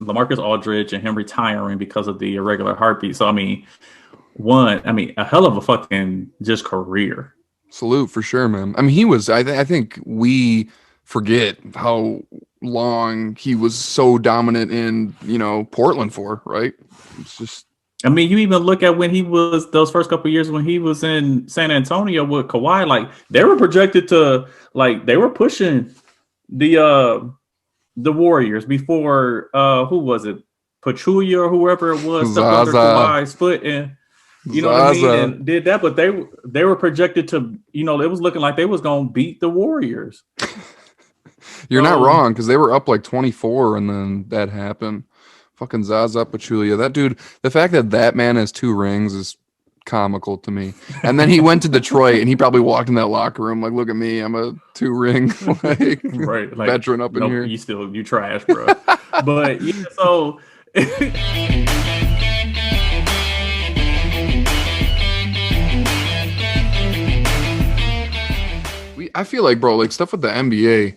LaMarcus Aldridge and him retiring because of the irregular heartbeat. So a hell of a fucking just career. Salute for sure, man. I mean, he was. I think we forget how long he was so dominant in Portland for, right? It's just. I mean, you even look at when he was those first couple of years when he was in San Antonio with Kawhi, like they were projected to, like they were pushing the Warriors before who was it? Pachulia or whoever it was stepped under Zaza. Kawhi's foot and you know what I mean, Zaza. and did that, but they were projected to, it was looking like they was gonna beat the Warriors. You're not wrong, because they were up like 24 and then that happened. Fucking Zaza Pachulia. That dude, the fact that man has 2 rings is comical to me. And then he went to Detroit and he probably walked in that locker room like, look at me, I'm a 2-ring like, right, like, veteran up in here. You trash, bro. But yeah, so I feel like, bro, like stuff with the NBA,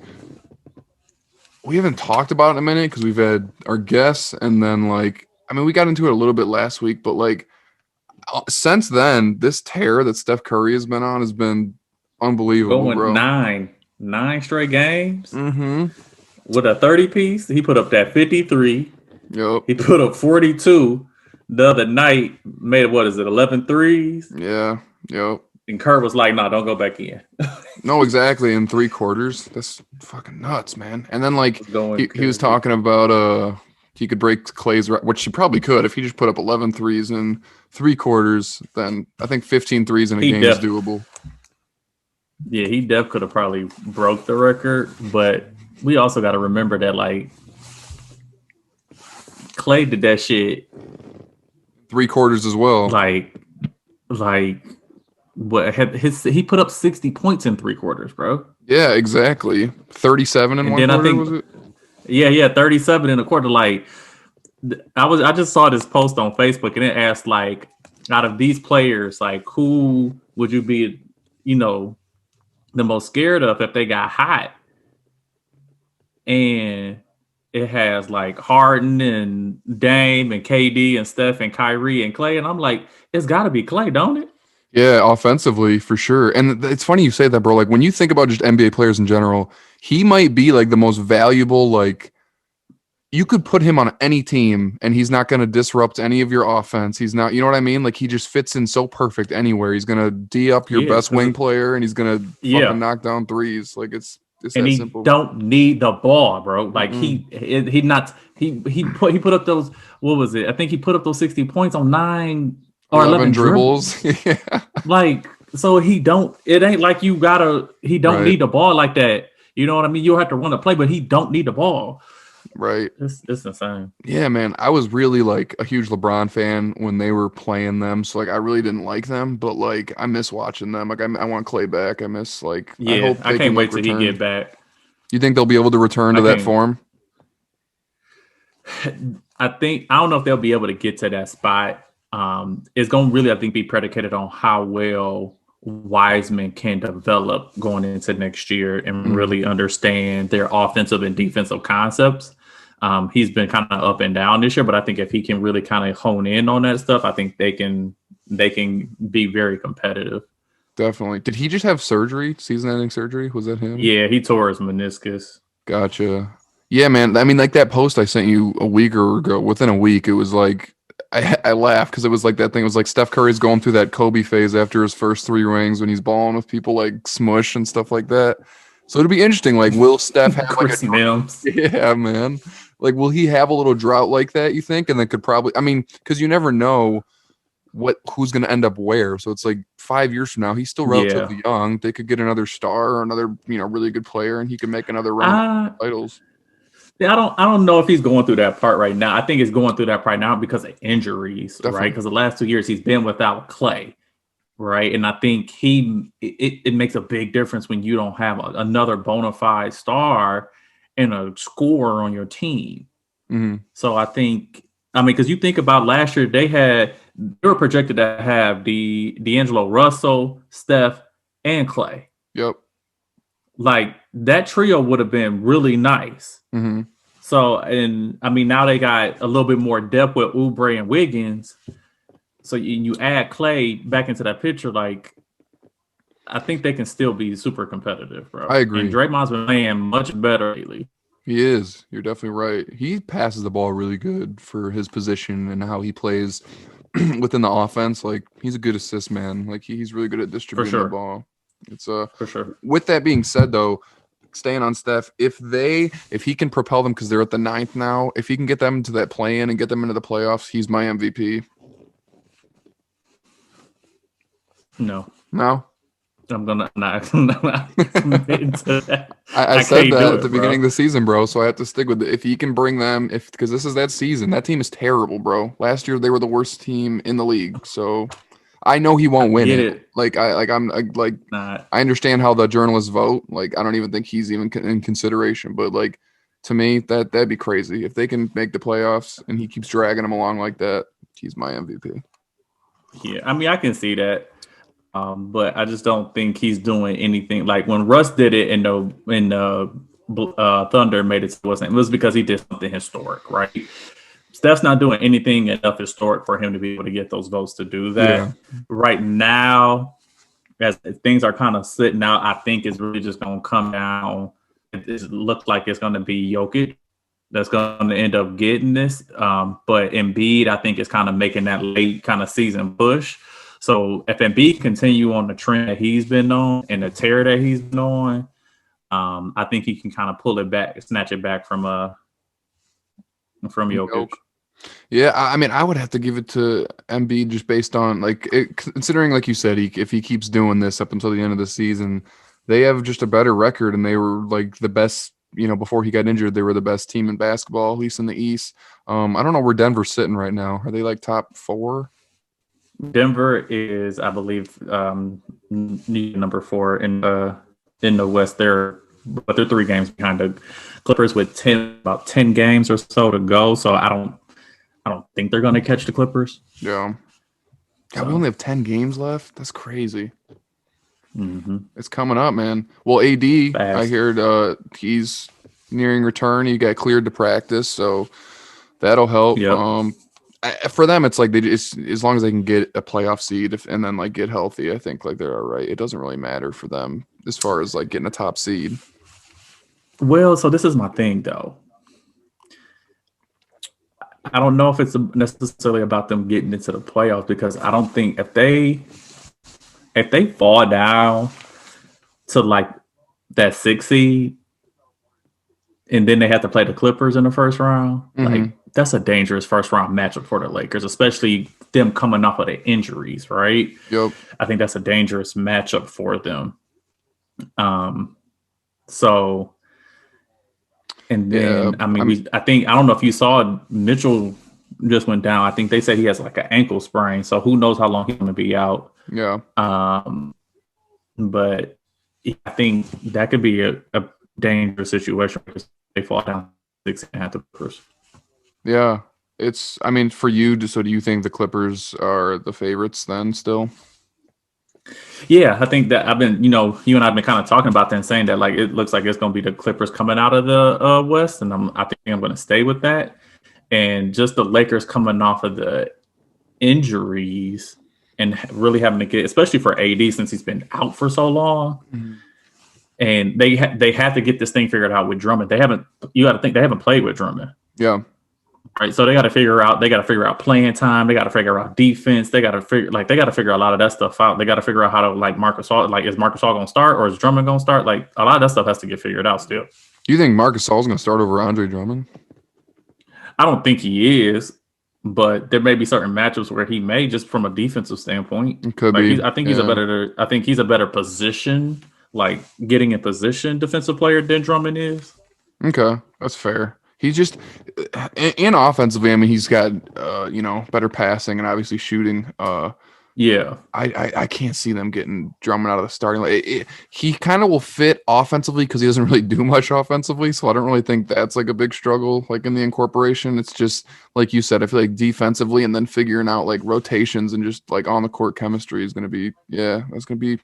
we haven't talked about it in a minute because we've had our guests, and then we got into it a little bit last week, but like since then, this tear that Steph Curry has been on has been unbelievable, going bro. nine straight games Mm-hmm. with a 30 piece. He put up that 53. Yep. He put up 42 the other night. Made 11 threes. Yeah. Yep. And Kerr was like, "Nah, don't go back in." No, exactly. In 3 quarters, that's fucking nuts, man. And then he was talking about he could break Clay's, which he probably could if he just put up 11 threes in 3 quarters. Then I think 15 threes in a game is doable. Yeah, he could have probably broke the record, but we also got to remember that like Clay did that shit 3 quarters as well. Like what he put up 60 points in 3 quarters, bro. Yeah, exactly. 37 in 1 quarter, was it? Yeah, 37 in a quarter. Like I just saw this post on Facebook and it asked like, out of these players, like who would you be, the most scared of if they got hot? And it has like Harden and Dame and KD and Steph and Kyrie and Clay, and I'm like, it's got to be Clay, don't it? Yeah, offensively for sure. And it's funny you say that, bro. Like when you think about just NBA players in general, he might be like the most valuable. Like you could put him on any team and he's not going to disrupt any of your offense. He's not, you know what I mean? Like he just fits in so perfect anywhere. He's going to D up your best wing player and he's going to fucking knock down threes. Like it's and that he simple. Don't need the ball, bro. Like he put up those, what was it? I think he put up those 60 points on 9 or 11 dribbles. Yeah. Like, so it ain't like he don't need the ball like that. You know what I mean? You'll have to run a play, but he don't need the ball. Right. It's insane. Yeah, man. I was really like a huge LeBron fan when they were playing them. So like I really didn't like them, but like I miss watching them. Like I want Clay back. I miss like I can't wait till he get back. You think they'll be able to return to that form? I don't know if they'll be able to get to that spot. It's gonna really, I think, be predicated on how well Wiseman can develop going into next year and really understand their offensive and defensive concepts. He's been kind of up and down this year, but I think if he can really kind of hone in on that stuff, I think they can be very competitive. Definitely. Did he just have surgery? Season-ending surgery? Was that him? Yeah, he tore his meniscus. Gotcha. Yeah, man. I mean, like that post I sent you a week ago, within a week, it was like, I laughed because it was like that thing. It was like Steph Curry's going through that Kobe phase after his first 3 rings when he's balling with people like Smush and stuff like that. So it'll be interesting. Like, will Steph have Chris Mims? Yeah, man. Like, will he have a little drought like that, you think? And then could probably, I mean, because you never know who's going to end up where. So it's like 5 years from now, he's still relatively young. They could get another star or another, really good player, and he can make another run of titles. Yeah, I don't know if he's going through that part right now. I think he's going through that right now because of injuries, right? Because the last 2 years he's been without Clay, right? And I think it makes a big difference when you don't have another bona fide star and a scorer on your team. Mm-hmm. So because you think about last year, they were projected to have D'Angelo Russell, Steph, and Clay. Yep. Like that trio would have been really nice. Mm-hmm. So, and I mean, now they got a little bit more depth with Oubre and Wiggins. So you add Clay back into that picture, like I think they can still be super competitive, bro. I agree. And Draymond's been playing much better lately. He is. You're definitely right. He passes the ball really good for his position and how he plays within the offense. Like he's a good assist man. Like he's really good at distributing the ball. It's for sure. With that being said, though, staying on Steph, if he can propel them because they're at the 9th now, if he can get them to that play-in and get them into the playoffs, he's my MVP. No. I'm gonna not commit to that. I said that at the beginning of the season, bro. So I have to stick with it. If he can bring them, because this is that season, that team is terrible, bro. Last year they were the worst team in the league. So I know he won't win it. I understand how the journalists vote. Like I don't even think he's even in consideration. But like to me, that'd be crazy if they can make the playoffs and he keeps dragging them along like that. He's my MVP. Yeah, I mean I can see that. But I just don't think he's doing anything like when Russ did it and the Thunder made it wasn't. It was because he did something historic, right? Steph's not doing anything enough historic for him to be able to get those votes to do that. Yeah. Right now, as things are kind of sitting out, I think it's really just going to come down. It looks like it's going to be Jokic that's going to end up getting this. But Embiid, I think, is kind of making that late kind of season push. So if Embiid continue on the trend that he's been on and the tear that he's been on, I think he can kind of pull it back, snatch it back from Jokic. Yeah, I mean, I would have to give it to Embiid just based on considering, like you said, if he keeps doing this up until the end of the season, they have just a better record, and they were like the best. Before he got injured, they were the best team in basketball, at least in the East. I don't know where Denver's sitting right now. Are they like top 4? Denver is, I believe, number 4 in the West. They're 3 games behind the Clippers with about 10 games or so to go. So I don't think they're going to catch the Clippers. Yeah. God, we only have 10 games left. That's crazy. Mm-hmm. It's coming up, man. Well, AD, fast. I heard he's nearing return. He got cleared to practice, so that'll help. Yep. For them, it's like as long as they can get a playoff seed and then like get healthy, I think like they're all right. It doesn't really matter for them as far as like getting a top seed. Well, so this is my thing though. I don't know if it's necessarily about them getting into the playoffs because I don't think if they fall down to like that 6 seed and then they have to play the Clippers in the first round, like that's a dangerous first round matchup for the Lakers, especially them coming off of the injuries, right? Yep. I think that's a dangerous matchup for them. So, and then I don't know if you saw Mitchell just went down. I think they said he has like an ankle sprain, so who knows how long he's going to be out. Yeah. But I think that could be a dangerous situation because they fall down 6.5 the Clippers. Yeah, for you. So, do you think the Clippers are the favorites then? Still? Yeah, I think that I've been, you and I've been kind of talking about that and saying that like it looks like it's going to be the Clippers coming out of the West, and I think I'm going to stay with that. And just the Lakers coming off of the injuries and really having to get, especially for AD since he's been out for so long. Mm-hmm. And they have to get this thing figured out with Drummond. You got to think they haven't played with Drummond. Yeah. Right. So they got to figure out playing time. They got to figure out defense. They got to figure a lot of that stuff out. They got to figure out how to like Marc Gasol, is Marc Gasol going to start or is Drummond going to start? Like a lot of that stuff has to get figured out still. Do you think Marc Gasol's going to start over Andre Drummond? I don't think he is, but there may be certain matchups where he may, just from a defensive standpoint. It could be. I think he's a better position, like getting in position defensive player than Drummond is. Okay, that's fair. He's just in offensively. I mean, he's got better passing and obviously shooting. Yeah, I can't see them getting Drummond out of the starting line. He kind of will fit offensively because he doesn't really do much offensively, so I don't really think that's like a big struggle like in the incorporation. It's just like you said, I feel like defensively and then figuring out like rotations and just like on the court chemistry is going to be it's going to be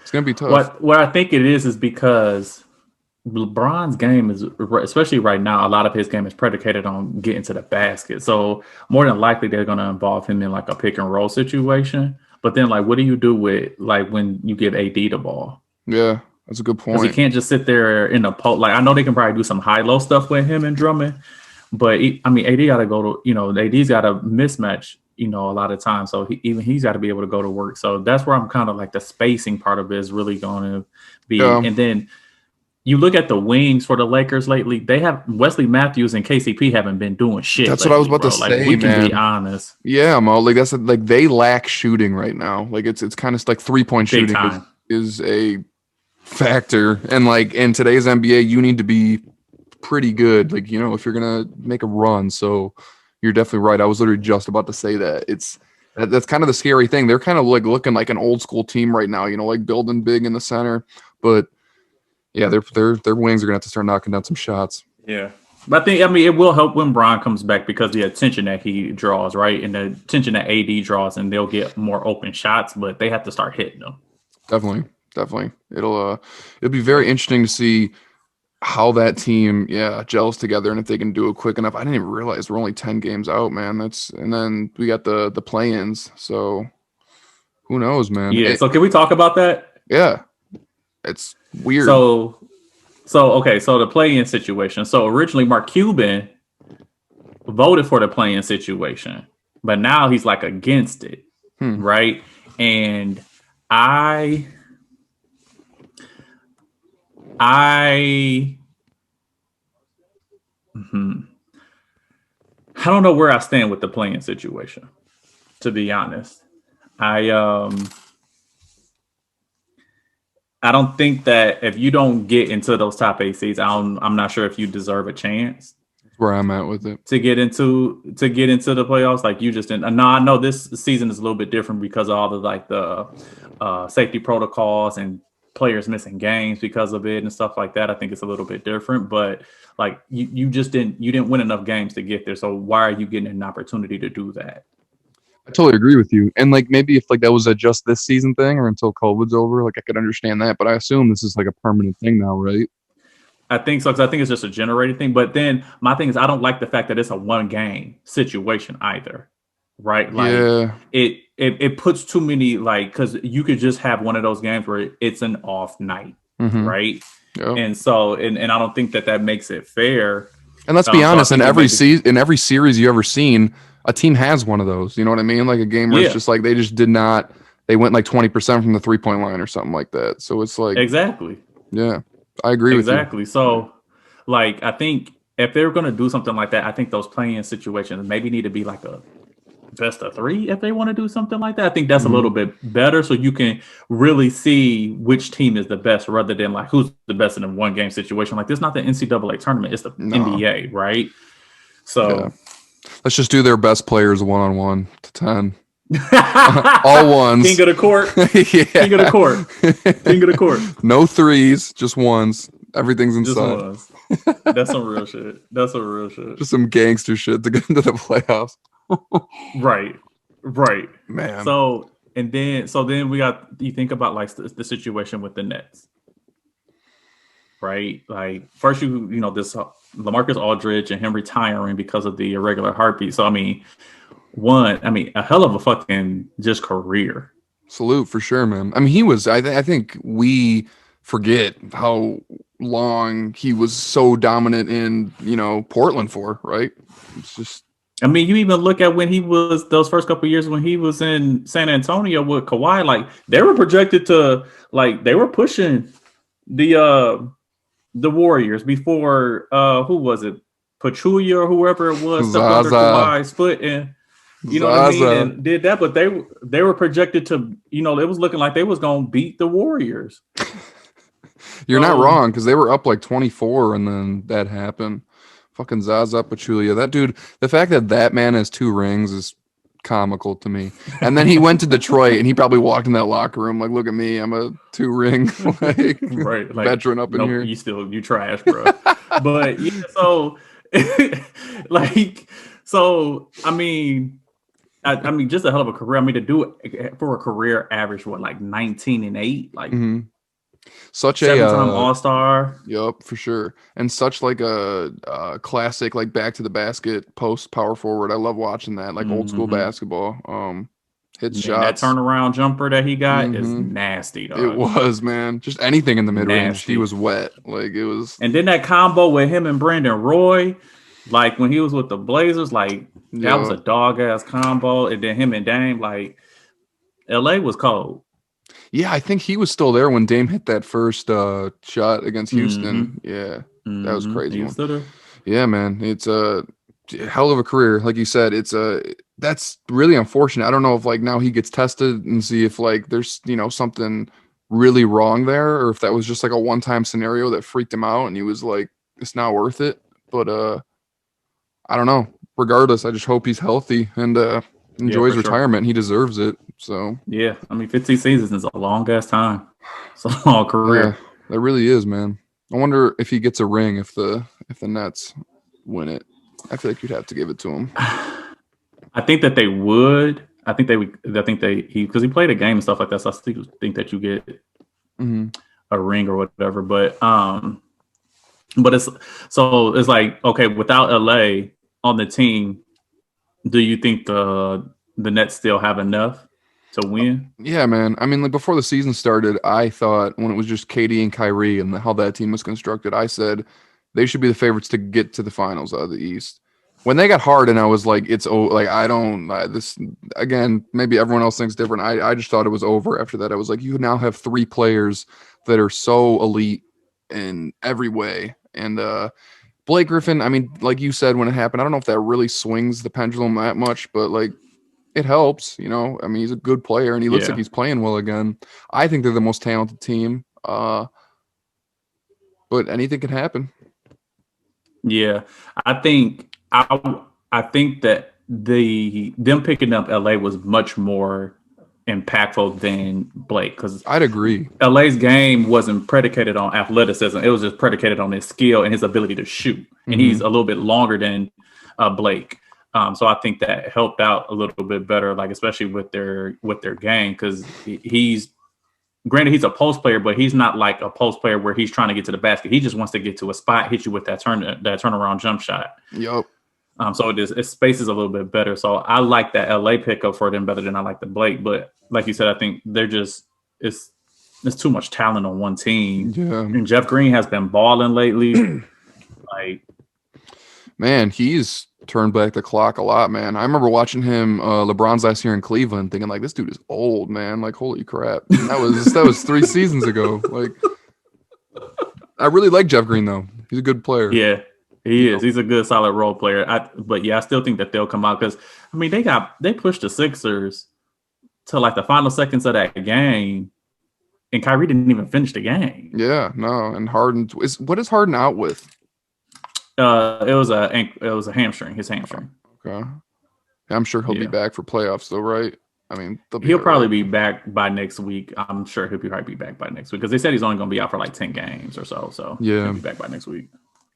it's going to be tough. What I think it is because LeBron's game is, especially right now, a lot of his game is predicated on getting to the basket. So more than likely, they're going to involve him in like a pick and roll situation. But then, like, what do you do with like when you give AD the ball? Yeah, that's a good Because he point. can't just sit there in the post. Like, I know they can probably do some high low stuff with him and Drummond, but I mean, AD got to go to, AD's got a mismatch, a lot of times. So even he's got to be able to go to work. So that's where I'm kind of like the spacing part of it is really going to be. Yeah, And then you look at the wings for the Lakers lately, they have Wesley Matthews and KCP haven't been doing shit that's lately, what I was about bro. to Like, say, we can be man. honest. Yeah, Mo. Like that's like they lack shooting right now. Like it's kind of like 3-point Big shooting time. is a factor, and like in today's NBA, you need to be pretty good. Like if you're gonna make a run. So you're definitely right. I was literally just about to say that. That's kind of the scary thing. They're kind of like looking like an old school team right now. Like building big in the center, but yeah, their wings are gonna have to start knocking down some shots. Yeah. But I mean, it will help when Bron comes back because the attention that he draws, right? And the attention that AD draws, and they'll get more open shots, but they have to start hitting them. Definitely. It'll be very interesting to see how that team, gels together and if they can do it quick enough. I didn't even realize we're only 10 games out, man. And then we got the play-ins, so who knows, man. Yeah. So can we talk about that? Yeah, it's weird. So the play-in situation. So originally Mark Cuban voted for the play-in situation, but now he's like against it, right? And I don't know where I stand with the play-in situation, to be honest. I don't think that if you don't get into those top 8 seeds, I'm not sure if you deserve a chance. That's where I'm at with it. To get into the playoffs. Like you just didn't. No, I know this season is a little bit different because of all the safety protocols and players missing games because of it and stuff like that. I think it's a little bit different, but like you just didn't win enough games to get there. So why are you getting an opportunity to do that? I totally agree with you. And like maybe if like that was a just this season thing or until COVID's over, like I could understand that. But I assume this is like a permanent thing now, right? I think so, because I think it's just a generated thing. But then my thing is I don't like the fact that it's a one game situation either. Right? Like it puts too many, like, because you could just have one of those games where it's an off night, right? Yep. And so and I don't think that makes it fair. And let's be honest, in every series you ever seen, a team has one of those. You know what I mean? Like a game where it's just like they just did not. They went like 20% from the 3-point line or something like that. So it's like exactly. Yeah, I agree with you. Exactly. So, like, I think if they're going to do something like that, I think those play-in situations maybe need to be like a best of 3 if they want to do something like that. I think that's a little bit better, so you can really see which team is the best rather than like who's the best in a one game situation. Like this is not the NCAA tournament, it's the NBA, right? So let's just do their best players 1-on-1 to 10. All ones. King of the court. King of the court. King of the court. No threes, just ones. Everything's inside. Just ones. That's some real shit. That's some real shit. Just some gangster shit to get into the playoffs. Right. Man. So then we got, you think about like the situation with the Nets, right? Like first this LaMarcus Aldridge and him retiring because of the irregular heartbeat. So a hell of a fucking just career. Salute for sure, man. I mean, he was. I think we forget how long he was so dominant in Portland for, right? It's just. I mean, you even look at when he was those first couple of years when he was in San Antonio with Kawhi, like they were projected to, like they were pushing the Warriors before who was it, Pachulia or whoever it was, stepped under Kawhi's foot and what I mean, and did that, but they were projected to, it was looking like they was gonna beat the Warriors. You're not wrong, because they were up like 24 and then that happened. Fucking Zaza Pachulia. That dude, the fact that man has 2 rings is comical to me. And then he went to Detroit and he probably walked in that locker room like, look at me, I'm a 2-ring right, like, veteran up in here. You trash, bro. But yeah, so I mean, just a hell of a career. I mean, to do it for a career average, like 19-8, like Such a 7-time All-Star. Yep, for sure. And such like a classic like back to the basket post power forward. I love watching that, like old school Hmm. basketball. Hits Man, that shots. turnaround jumper that he got is Hmm. nasty, It dog. was, man. Just anything in the mid range. He Nasty. was wet. Like it was And then that combo with him and Brandon Roy, like when he was with the Blazers, like that was yeah. a dog ass combo. And then him and Dame, like LA was cold. Yeah, I think he was still there when Dame hit that first shot against Mm-hmm. Houston. Yeah. That was Mm-hmm. crazy He was one. still there. Yeah, man. It's a hell of a career. Like you said, that's really unfortunate. I don't know if like now he gets tested and see if like there's, something really wrong there or if that was just like a one-time scenario that freaked him out and he was like, it's not worth it. But I don't know. Regardless, I just hope he's healthy and Yeah, enjoys for sure. retirement. He deserves it. So Yeah. I mean, 15 seasons is a long ass time. It's a long yeah, career. that really is, man. I wonder if he gets a ring if the Nets win it. I feel like you'd have to give it to him. I think that they would. I think they would. I think because he played a game and stuff like that. So I still think that you get Hmm. a ring or whatever. But it's like, okay, without LA on the team, do you think the Nets still have enough to win? Yeah, man. I mean, like before the season started, I thought when it was just Katie and Kyrie and how that team was constructed, I said they should be the favorites to get to the finals out of the East. When they got hard, and I was like, like I don't this again. Maybe everyone else thinks different. I just thought it was over after that. I was like, you now have three players that are so elite in every way, and Blake Griffin. I mean, like you said when it happened, I don't know if that really swings the pendulum that much, but like it helps, I mean, he's a good player and he looks like Yeah, he's playing well again. I think they're the most talented team. But anything can happen. yeah. I think I think that them picking up LA was much more impactful than Blake because I'd agree. LA's game wasn't predicated on athleticism. It was just predicated on his skill and his ability to shoot. And he's Hmm. a little bit longer than Blake. So I think that helped out a little bit better, like especially with their game, because he's granted he's a post player, but he's not like a post player where he's trying to get to the basket. He just wants to get to a spot, hit you with that turnaround jump shot. Yup. So it spaces a little bit better. So I like that LA pickup for them better than I like the Blake. But like you said, I think they're just it's too much talent on one team. Yeah. And Jeff Green has been balling lately. Like, Man, he's turned back the clock a lot, man. I remember watching him LeBron's last year in Cleveland thinking like this dude is old, man. Like holy crap. And that was 3 seasons ago. Like I really like Jeff Green though. He's a good player. yeah, he is. He's a good, solid role player. But yeah, I still think that they'll come out because I mean they pushed the Sixers to like the final seconds of that game, and Kyrie didn't even finish the game. Yeah, no. And Harden what is Harden out with? It was a hamstring, his hamstring. Okay. I'm sure he'll be Yeah. back for playoffs though, right? I mean, they'll be He'll all probably right. be back by next week. I'm sure he'll probably be back by next week because they said he's only going to be out for like 10 games or so. So Yeah. he'll be back by next week.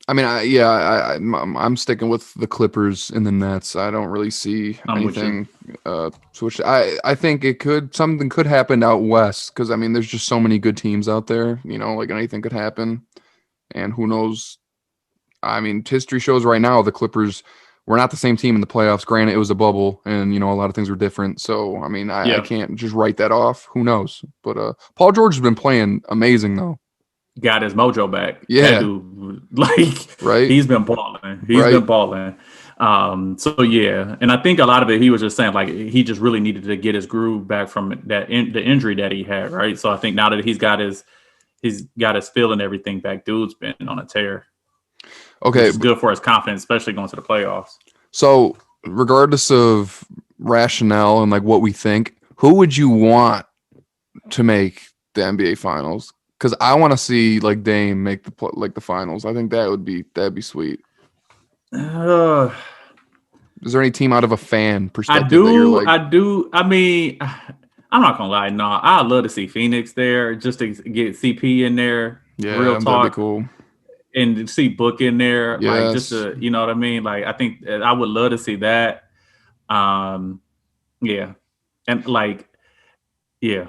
I mean, I'm sticking with the Clippers and the Nets. I don't really see I'm with you. anything switch. I think something could happen out west because I mean, there's just so many good teams out there. Like anything could happen, and who knows? I mean, history shows right now the Clippers were not the same team in the playoffs. Granted, it was a bubble, and a lot of things were different. So I mean, I Yeah. can't just write that off. Who knows? But Paul George has been playing amazing though. Got his mojo back. Yeah. That dude, like, Right. he's been balling. He's Right. been balling. So yeah, and I think a lot of it he was just saying like he just really needed to get his groove back from the injury that he had, right? So I think now that he's got his feel and everything back, dude's been on a tear. Okay. It's good for his confidence, especially going to the playoffs. So, regardless of rationale and like what we think, who would you want to make the NBA Finals? Because I want to see like Dame make the finals. I think that'd be sweet. Uh, Is there any team out of a fan I perspective that you're do. like, I do. I mean, I'm not gonna lie. No, I'd love to see Phoenix there just to get CP in there. yeah, Real that'd be talk. cool. And see Book in there, like just Yes. to, you know what I mean? Like I think I would love to see that. Yeah, and like, yeah,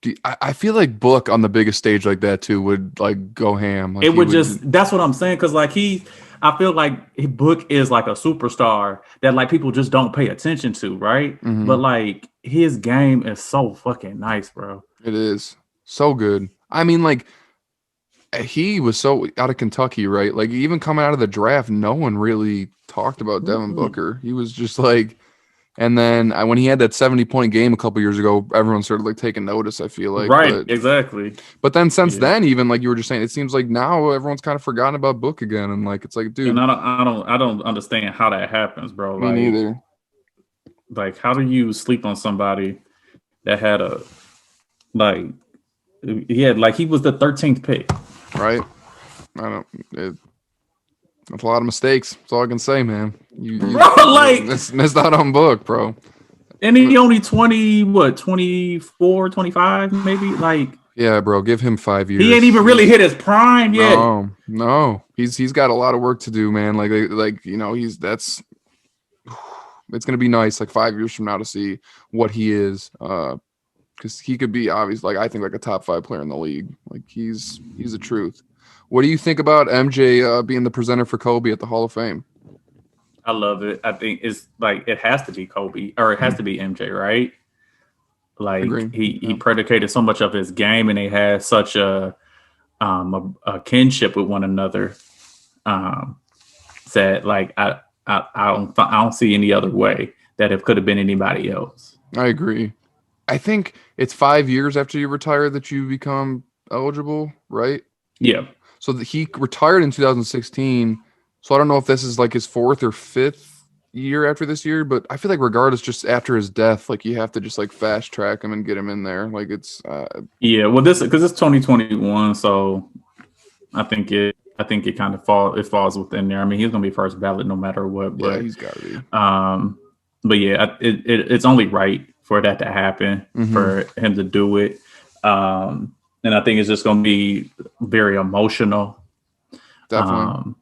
Do I feel like Book on the biggest stage like that too would like go ham. Like It he would just that's what I'm saying because like I feel like his Book is like a superstar that like people just don't pay attention to, right? But like his game is so fucking nice, bro. It is so good. I mean, like he was so out of Kentucky, right? Like even coming out of the draft, no one really talked about Devin Booker. He was just like, and then when he had that 70-point game a couple years ago, everyone started like taking notice. I feel like, Right, exactly. But then since then, even like you were just saying, it seems like now everyone's kind of forgotten about Book again, and like it's like, dude, And I don't understand how that happens, bro. Me neither. Like, how do you sleep on somebody that had he was the 13th pick, right? That's a lot of mistakes. That's all I can say, man. You missed out on Book, bro. And he only 24, 25, maybe? Like, yeah, bro, give him 5 years. He ain't even really hit his prime yet. No. He's got a lot of work to do, man. Like it's gonna be nice like 5 years from now to see what he is. Because he could be obviously like I think like a top 5 player in the league. Like he's the truth. What do you think about MJ being the presenter for Kobe at the Hall of Fame? I love it. I think it's like it has to be Kobe or it has to be MJ, right? Like he predicated so much of his game, and they had such a kinship with one another. That like I don't see any other way that it could have been anybody else. I agree. I think it's 5 years after you retire that you become eligible, right? Yeah. So he retired in 2016. So I don't know if this is like his 4th or 5th year after this year, but I feel like regardless, just after his death, like you have to just like fast track him and get him in there. Like it's well, this because it's 2021, so I think it kind of falls within there. I mean, he's gonna be first ballot no matter what. But, yeah, he's got to be. But yeah, it's only right for that to happen for him to do it. And I think it's just going to be very emotional. Definitely.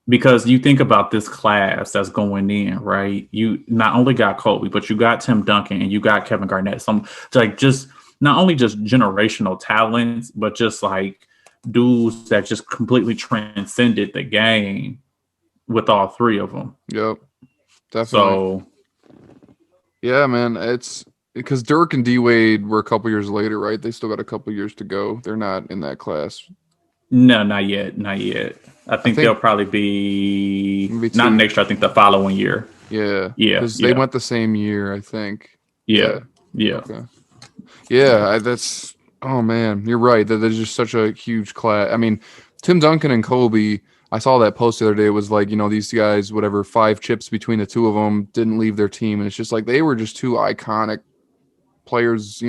Because you think about this class that's going in, right? You not only got Kobe, but you got Tim Duncan and you got Kevin Garnett. Some like just not only just generational talents, but just like dudes that just completely transcended the game with all three of them. Yep. Definitely. So yeah, man, it's because Dirk and D Wade were a couple years later, right? They still got a couple years to go. They're not in that class. No, not yet. I think they'll probably be not next year. I think the following year. Yeah. Because they went the same year, I think. Yeah. Okay. Yeah, that's. Oh man, you're right. There's just such a huge class. I mean, Tim Duncan and Kobe. I saw that post the other day. It was like, these guys, whatever, 5 chips between the two of them, didn't leave their team, and it's just like they were just 2 iconic players,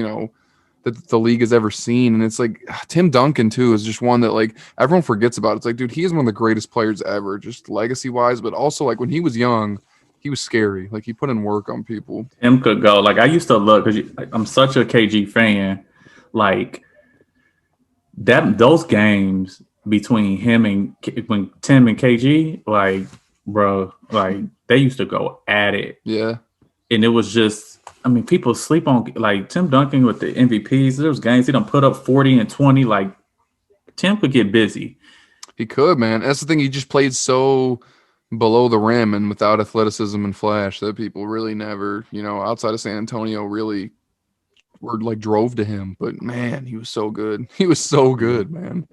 that the league has ever seen. And it's like Tim Duncan too is just one that like everyone forgets about. It's like, dude, he is one of the greatest players ever, just legacy wise, but also like when he was young, he was scary. Like he put in work on people. Tim could go. Like I used to look because I'm such a KG fan. Like those games between him and when Tim and KG, like bro, like they used to go at it. Yeah, and it was just. I mean, people sleep on like Tim Duncan with the MVPs. There's games he done put up 40 and 20. Like Tim could get busy. He could, man. That's the thing. He just played so below the rim and without athleticism and flash that people really never, outside of San Antonio, really were like drove to him. But man, he was so good. He was so good, man.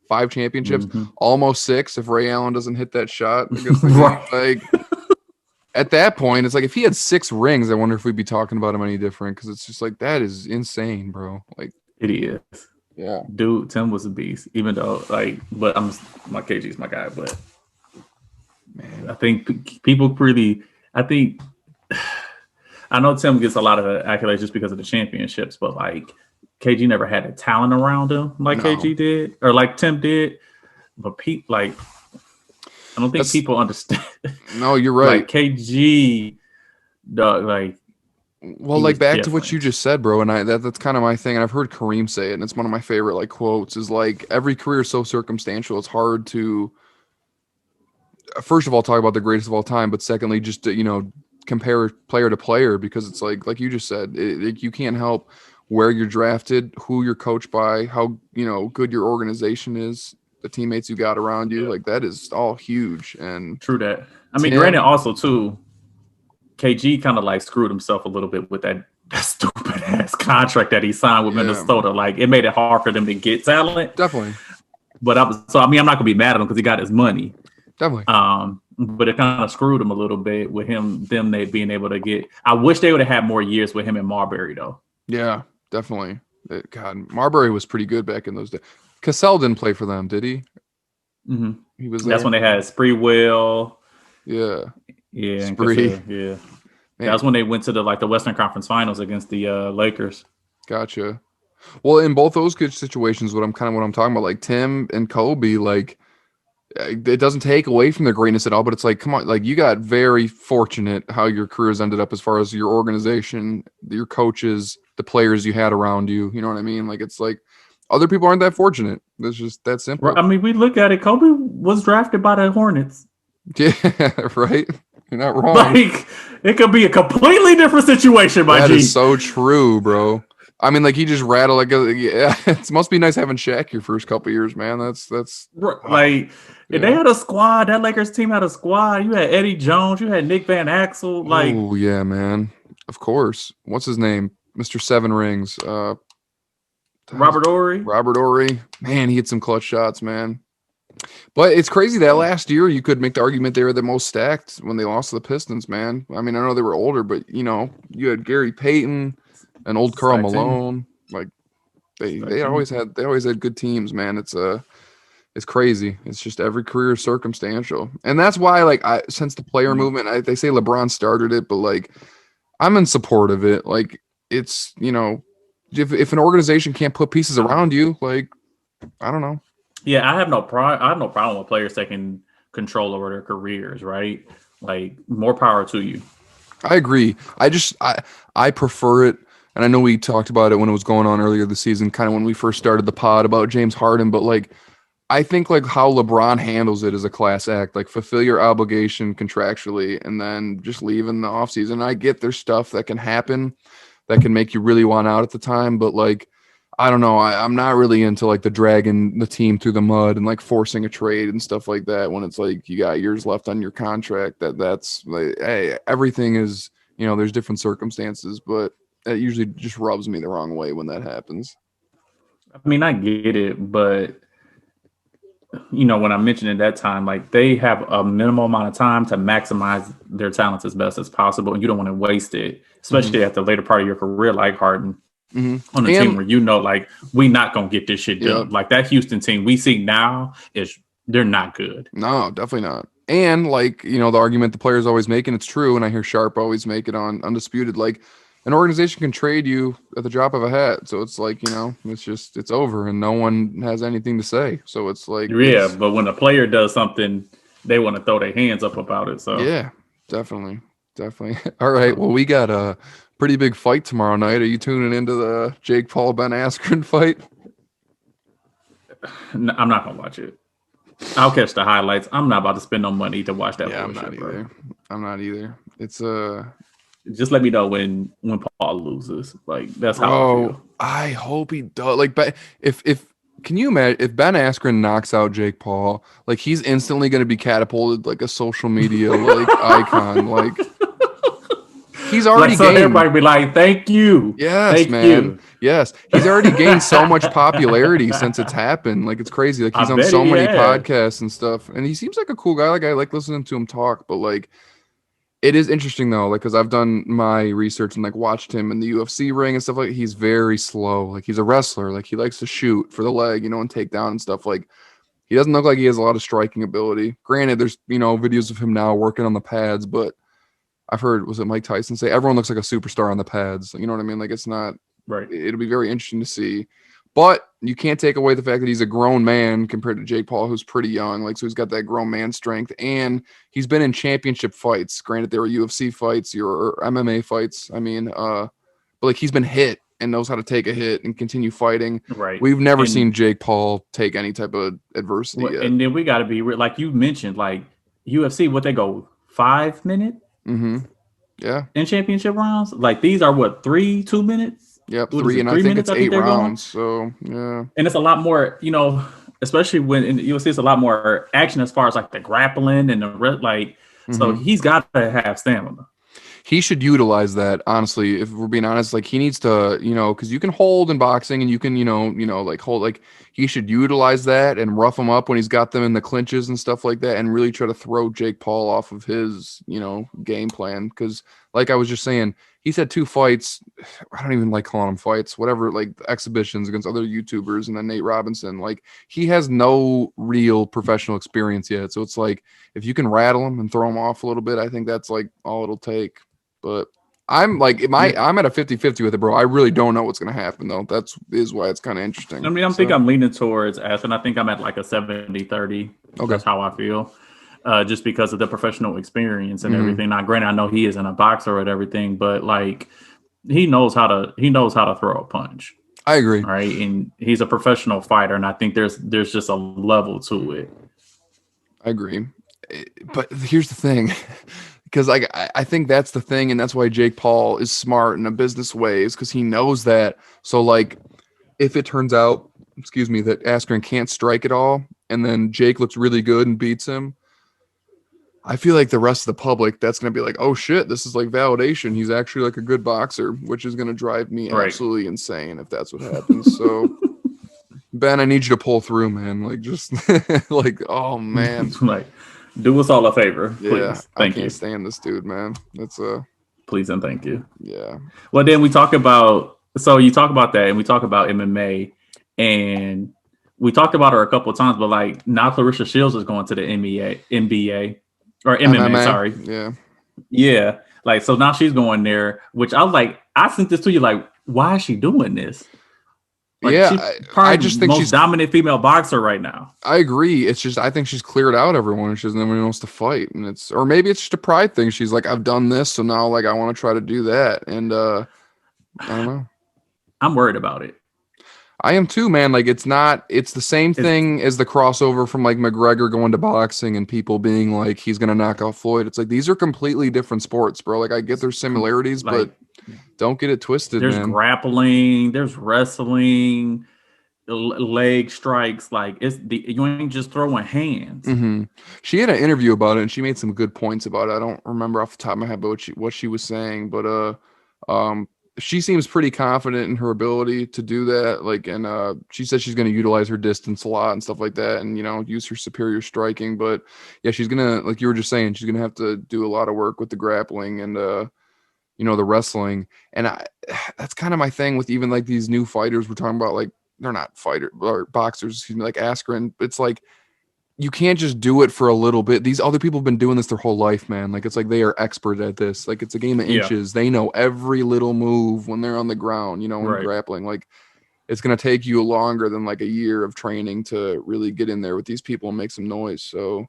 5 championships, almost 6 if Ray Allen doesn't hit that shot against the game. Like. At that point, it's like if he had 6 rings, I wonder if we'd be talking about him any different. Because it's just like that is insane, bro. Like it is. Yeah, dude, Tim was a beast. Even though, but my KG's my guy. But man, I think people really. I think I know Tim gets a lot of accolades just because of the championships, but like KG never had a talent around him like KG did or like Tim did. But I don't think people understand. No, you're right. Like KG, dog, like. Well, like back to what you just said, bro, and that's kind of my thing. And I've heard Kareem say it, and it's one of my favorite like quotes. Is like every career is so circumstantial. It's hard to, first of all, talk about the greatest of all time, but secondly, just to, compare player to player because it's like you just said, you can't help where you're drafted, who you're coached by, how good your organization is, the teammates you got around you. Like that is all huge. And true that. I mean, granted, also too, KG kind of like screwed himself a little bit with that stupid ass contract that he signed with Minnesota. Man. Like it made it hard for them to get talent. Definitely. But I'm not gonna be mad at him because he got his money. Definitely. But it kind of screwed him a little bit with them being able to get. I wish they would have had more years with him and Marbury though. Yeah, definitely. God, Marbury was pretty good back in those days. Cassell didn't play for them, did he? Mm-hmm. He was there. That's when they had Spreewell. Yeah. Yeah. Spree. Yeah. That's when they went to the Western Conference Finals against the Lakers. Gotcha. Well, in both those good situations, what I'm talking about, like Tim and Kobe, like it doesn't take away from their greatness at all, but it's like, come on, like you got very fortunate how your careers ended up as far as your organization, your coaches, the players you had around you. You know what I mean? Like it's like other people aren't that fortunate. It's just that simple. I mean, we look at it. Kobe was drafted by the Hornets. Yeah, right. You're not wrong. Like it could be a completely different situation, my G. That is so true, bro. I mean, like he just rattled like it must be nice having Shaq your first couple years, man. That's like if they had a squad, that Lakers team had a squad. You had Eddie Jones, you had Nick Van Exel. Like, oh yeah, man. Of course. What's his name? Mr. Seven Rings. Robert Horry. Robert Horry. Man, he had some clutch shots, man. But it's crazy that last year you could make the argument they were the most stacked when they lost to the Pistons, man. I mean, I know they were older, but you had Gary Payton and old Karl Malone. Like they always had good teams, man. It's crazy. It's just every career is circumstantial. And that's why since the player movement, they say LeBron started it, but like I'm in support of it. Like it's, if an organization can't put pieces around you, like I don't know. Yeah, I have no problem with players taking control over their careers, right? Like more power to you. I agree. I prefer it. And I know we talked about it when it was going on earlier this season, kind of when we first started the pod about James Harden, but like I think like how LeBron handles it is a class act, like fulfill your obligation contractually and then just leave in the offseason. I get there's stuff that can happen that can make you really want out at the time, but like I don't know. I'm not really into like the dragging the team through the mud and like forcing a trade and stuff like that when it's like you got years left on your contract. That's like, hey, everything is, there's different circumstances, but it usually just rubs me the wrong way when that happens. I mean, I get it, but when I mentioned at that time, like they have a minimal amount of time to maximize their talents as best as possible, and you don't want to waste it, especially at the later part of your career, like Harden. Mm-hmm. On a team where like we not gonna get this shit done. Like that Houston team we see now they're not good. No, definitely not. And like the argument the players always make, and it's true, and I hear Sharp always make it on Undisputed, like an organization can trade you at the drop of a hat. So it's like, it's over and no one has anything to say. So it's like but when a player does something, they want to throw their hands up about it. So yeah, definitely. All right. Well, we got a pretty big fight tomorrow night. Are you tuning into the Jake Paul Ben Askren fight? No, I'm not gonna watch it. I'll catch the highlights. I'm not about to spend no money to watch that. Yeah, I'm not either. It's just let me know when Paul loses. Like that's how I feel. I hope he does. Like, but if can you imagine if Ben Askren knocks out Jake Paul, like he's instantly going to be catapulted like a social media like icon. Like he's already gained. Everybody be like, "Thank you." Yes, thank man. You. Yes, he's already gained so much popularity since it's happened. Like it's crazy. Like he's on so many podcasts and stuff, and he seems like a cool guy. Like I like listening to him talk, but like. It is interesting though, like because I've done my research and like watched him in the UFC ring and stuff like. He's very slow. Like he's a wrestler. Like he likes to shoot for the leg, and take down and stuff. Like he doesn't look like he has a lot of striking ability. Granted, there's videos of him now working on the pads, but I've heard was it Mike Tyson say everyone looks like a superstar on the pads. You know what I mean? Like it's not right. It'll be very interesting to see. But you can't take away the fact that he's a grown man compared to Jake Paul, who's pretty young. Like, so he's got that grown man strength, and he's been in championship fights. Granted, they were UFC fights or MMA fights. I mean, but like he's been hit and knows how to take a hit and continue fighting. Right. We've never seen Jake Paul take any type of adversity yet. And then we got to be like you mentioned, like UFC, what they go 5 minutes? Mm-hmm. Yeah. In championship rounds, like these are what 2 minutes. Yep, what is three, it, and I three think minutes? it's I think 8 they're going, rounds. So yeah. and it's a lot more. Especially when in the UFC, it's a lot more action as far as like the grappling and the like. So Mm-hmm. he's got to have stamina. He should utilize that, honestly. If we're being honest, like he needs to, because you can hold in boxing and you can, like hold. Like he should utilize that and rough him up when he's got them in the clinches and stuff like that, and really try to throw Jake Paul off of his, game plan. Because, like I was just saying, he's had 2 fights. I don't even like calling them fights, whatever, like exhibitions against other YouTubers, and then Nate Robinson. Like he has no real professional experience yet. So it's like if you can rattle him and throw him off a little bit, I think that's like all it'll take. But I'm like, I'm at a 50-50 with it, bro. I really don't know what's going to happen, though. Is why it's kind of interesting. I mean, I'm leaning towards Aspen. I think I'm at like a 70-30. Okay. That's how I feel. Just because of the professional experience and everything. Now, granted, I know he isn't a boxer and everything, but like he knows how to throw a punch. I agree. Right. And he's a professional fighter, and I think there's just a level to it. I agree. But here's the thing. Because I think that's the thing, and that's why Jake Paul is smart in a business way, is because he knows that. So, like, if it turns out, that Askren can't strike at all, and then Jake looks really good and beats him, I feel like the rest of the public, that's going to be like, oh, shit, this is like validation. He's actually like a good boxer, which is going to drive me absolutely insane if that's what happens. So, Ben, I need you to pull through, man. Like, just like, oh, man. Like, do us all a favor, please. Yeah, Thank you. I can't stand this dude, man. That's please and thank you. Yeah. Well, then we talk about. So you talk about that, and we talk about MMA, and we talked about her a couple of times. But like now, Clarissa Shields is going to the NBA or MMA. Sorry. Yeah. Like so now she's going there, which I was like. I sent this to you. Like, why is she doing this? Like, I just think she's dominant female boxer right now. I agree. It's just I think she's cleared out everyone. She doesn't have anyone else to fight, and or maybe it's just a pride thing. She's like, I've done this, so now like I want to try to do that, and I don't know. I'm worried about it. I am too, man. Like it's the same thing as the crossover from like McGregor going to boxing and people being like he's gonna knock out Floyd. It's like these are completely different sports, bro. Like I get there's similarities, but don't get it twisted. There's grappling, there's wrestling, leg strikes. Like you ain't just throwing hands. Mm-hmm. She had an interview about it, and she made some good points about it. I don't remember off the top of my head, but what she was saying, but she seems pretty confident in her ability to do that. Like, and she said she's going to utilize her distance a lot and stuff like that, and use her superior striking. But yeah, she's gonna, like you were just saying, she's gonna have to do a lot of work with the grappling and the wrestling. And that's kind of my thing with even like these new fighters we're talking about. Like they're not fighters or boxers, like Askren. It's like you can't just do it for a little bit. These other people have been doing this their whole life, man. Like it's like they are expert at this. Like it's a game of inches. They know every little move when they're on the ground, when grappling. Like it's gonna take you longer than like a year of training to really get in there with these people and make some noise. So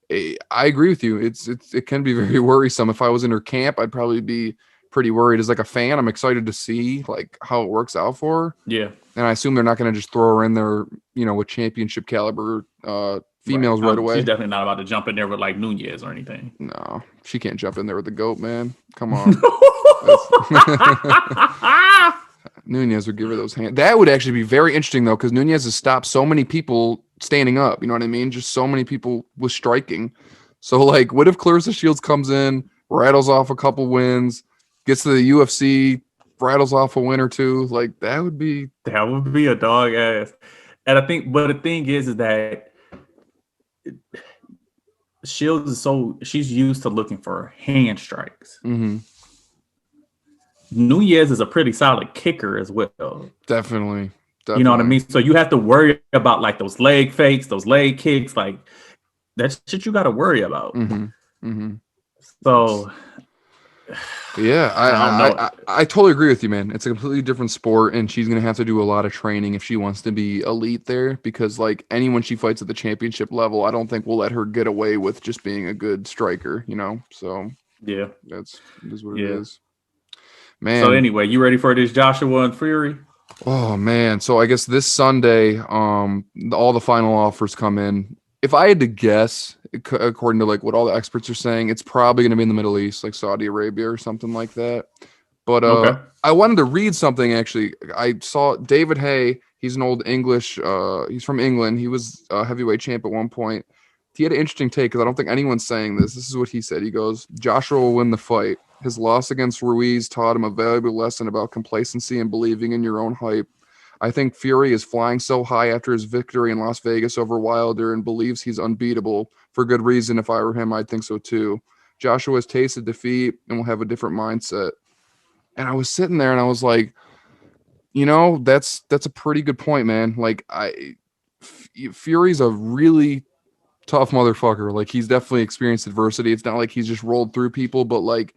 I agree with you. It can be very worrisome. If I was in her camp, I'd probably be pretty worried. As like a fan, I'm excited to see like how it works out for her. Yeah. And I assume they're not going to just throw her in there, with championship caliber females right away. She's definitely not about to jump in there with like Nunez or anything. No, she can't jump in there with the GOAT, man. Come on. Nunez would give her those hands. That would actually be very interesting though, because Nunez has stopped so many people standing up. You know what I mean? Just so many people with striking. So like, what if Clarissa Shields comes in, rattles off a couple wins, gets to the UFC, rattles off a win or two? Like that would be a dog ass. And I think, but the thing is that Shields she's used to looking for hand strikes. Mm-hmm. Nunez is a pretty solid kicker as well. Definitely. You know what I mean? So you have to worry about like those leg fakes, those leg kicks, like that's shit you got to worry about. Mm-hmm. Mm-hmm. So yeah, I totally agree with you, man. It's a completely different sport, and she's gonna have to do a lot of training if she wants to be elite there. Because like anyone she fights at the championship level, I don't think we'll let her get away with just being a good striker. So yeah, that's what it is, man. So anyway, you ready for this Joshua and Fury? Oh man, so I guess this Sunday, all the final offers come in. If I had to guess, according to like what all the experts are saying, it's probably going to be in the Middle East, like Saudi Arabia or something like that. But Okay. I wanted to read something actually. I saw David Hay. He's an old English. He's from England. He was a heavyweight champ at one point. He had an interesting take because I don't think anyone's saying this. This is what he said. He goes, Joshua will win the fight. His loss against Ruiz taught him a valuable lesson about complacency and believing in your own hype. I think Fury is flying so high after his victory in Las Vegas over Wilder and believes he's unbeatable. For good reason. If I were him, I'd think so too. Joshua has tasted defeat and will have a different mindset. And I was sitting there and I was like, that's a pretty good point, man. Like Fury's a really tough motherfucker. Like he's definitely experienced adversity. It's not like he's just rolled through people, but like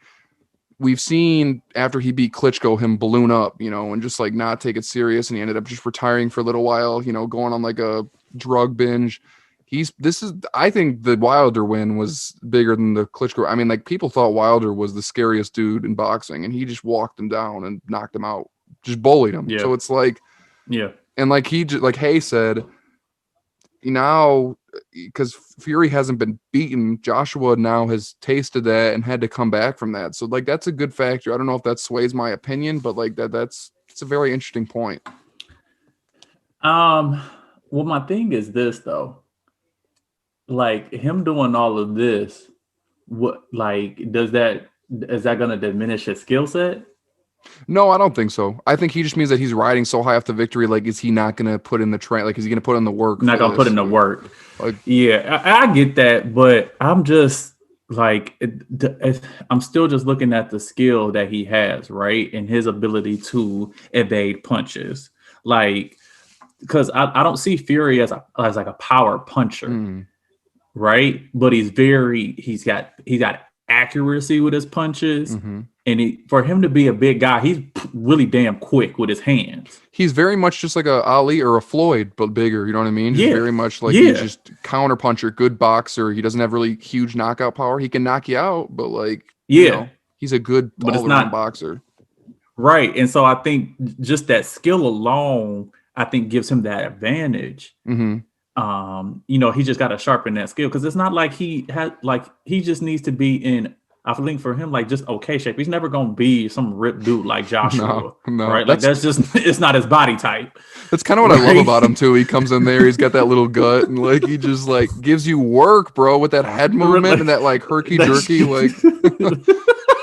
we've seen after he beat Klitschko him balloon up, and just like not take it serious, and he ended up just retiring for a little while, going on like a drug binge. I think the Wilder win was bigger than the Klitschko. I mean, like people thought Wilder was the scariest dude in boxing, and he just walked him down and knocked him out, just bullied him. Yeah. So it's like, yeah, and like like Hay said, now because Fury hasn't been beaten, Joshua now has tasted that and had to come back from that. So like that's a good factor. I don't know if that sways my opinion, but like it's a very interesting point. Well, my thing is this though. Like him doing all of this, is that going to diminish his skill set? No, I don't think so. I think he just means that he's riding so high off the victory. Like, is he not going to put in the train? Like, is he going to put in the work? Not going to put in the work. Like, yeah, I get that, but I'm just like, I'm still just looking at the skill that he has, right, and his ability to evade punches. Like, because I don't see Fury as like a power puncher. Right, but he's got accuracy with his punches, and for him to be a big guy, he's really damn quick with his hands. He's very much just like a Ali or a Floyd, but bigger. You know what I mean? Just very much like he's just counter puncher, good boxer. He doesn't have really huge knockout power. He can knock you out, but like he's a good all-around boxer. Right, and so I think just that skill alone, I think gives him that advantage. He just got to sharpen that skill because it's not like he just needs to be in, I think for him, like just okay shape. He's never gonna be some ripped dude like Joshua, no, right? Like that's just it's not his body type. That's kind of what I love about him too. He comes in there, he's got that little gut, and like he just like gives you work, bro, with that head movement and that like herky jerky, like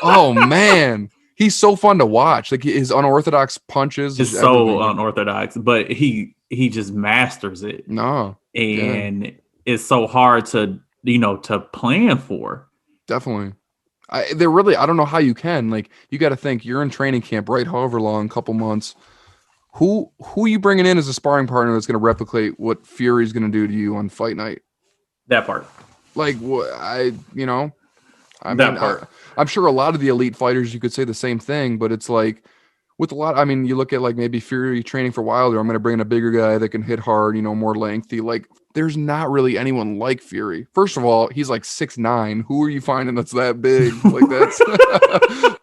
oh man. He's so fun to watch. Like his unorthodox punches. It's so unorthodox, but he just masters it. No. And it's so hard to plan for. Definitely. I don't know how you can. Like you got to think you're in training camp, right? However long, couple months. Who you bringing in as a sparring partner that's going to replicate what Fury's going to do to you on fight night? That part. Like what I'm sure a lot of the elite fighters, you could say the same thing, but it's like with a lot, I mean, you look at like maybe Fury training for Wilder, I'm going to bring in a bigger guy that can hit hard, more lengthy. Like there's not really anyone like Fury. First of all, he's like 6'9". Who are you finding that's that big? Like that's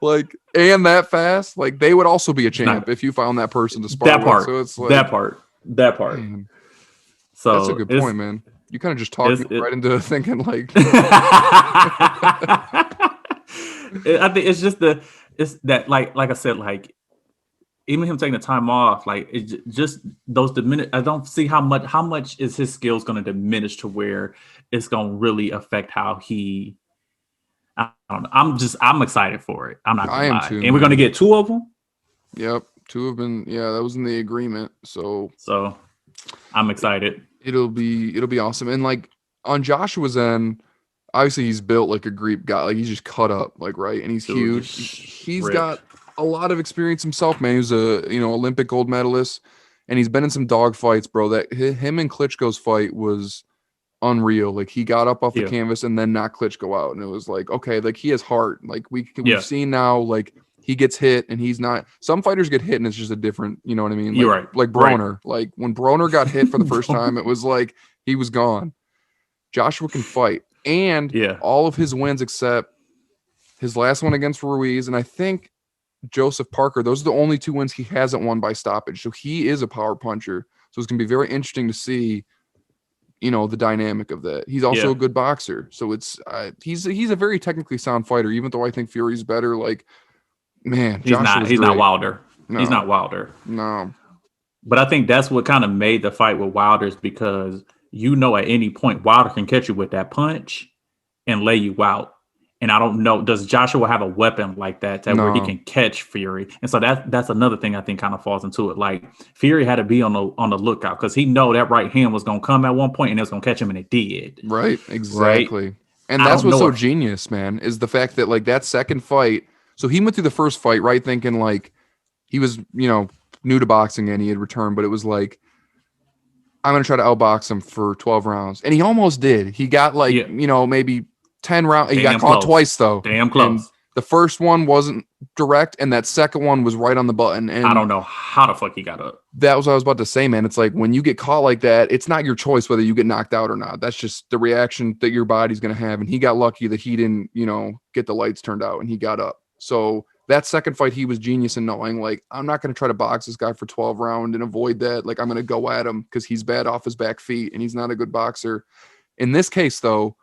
like, and that fast, like they would also be a champ if you found that person to spar with. So it's like that part. Man. So that's a good point, man. You kind of just talked me right into thinking like I think it's that like I said, like even him taking the time off, like it's just those diminish. I don't see how much is his skills going to diminish to where it's going to really affect how he. I don't know. I'm excited for it. I'm not. I am too. And we're going to get 2 of them. Yep, 2 have been. Yeah, that was in the agreement. So I'm excited. It'll be awesome. And like on Joshua's end, obviously he's built like a Greek guy. Like he's just cut up, like right, and he's huge. He's got a lot of experience himself, man. He was a Olympic gold medalist, and he's been in some dog fights, bro. That him and Klitschko's fight was unreal. Like he got up off the canvas and then knocked Klitschko out, and it was like okay, like he has heart. Like we've seen now, like he gets hit and he's not. Some fighters get hit and it's just a different, you know what I mean? Like, you're right. Like Broner, right. Like when Broner got hit for the first time, it was like he was gone. Joshua can fight, and all of his wins except his last one against Ruiz, and I think Joseph Parker. Those are the only 2 wins he hasn't won by stoppage. So he is a power puncher. So it's gonna be very interesting to see, the dynamic of that. He's also a good boxer. So it's he's a very technically sound fighter. Even though I think Fury's better, like. Man, He's Joshua not. was He's not great. Wilder. He's No, not Wilder. no. But I think that's what kind of made the fight with Wilder is because at any point Wilder can catch you with that punch and lay you out. And I don't know, does Joshua have a weapon like that where he No. can catch Fury? And so that's another thing I think kind of falls into it. Like Fury had to be on the lookout because he know that right hand was gonna come at one point and it was gonna catch him, and it did. Right, Right? exactly. And I that's don't what's know so if genius, man, is the fact that like that second fight. So he went through the first fight, right, thinking like he was, new to boxing and he had returned, but it was like, I'm gonna try to outbox him for 12 rounds. And he almost did. He got like, yeah, maybe 10 rounds. He got damn caught close. twice though. Damn And close. the first one wasn't direct, and that second one was right on the button. And I don't know how the fuck he got up. that was what I was about to say, man. It's like when you get caught like that, it's not your choice whether you get knocked out or not. That's just the reaction that your body's going to have. And he got lucky that he didn't, get the lights turned out and he got up. So that second fight, he was genius in knowing, like, I'm not going to try to box this guy for 12 rounds and avoid that. Like, I'm going to go at him because he's bad off his back feet and he's not a good boxer. In this case, though,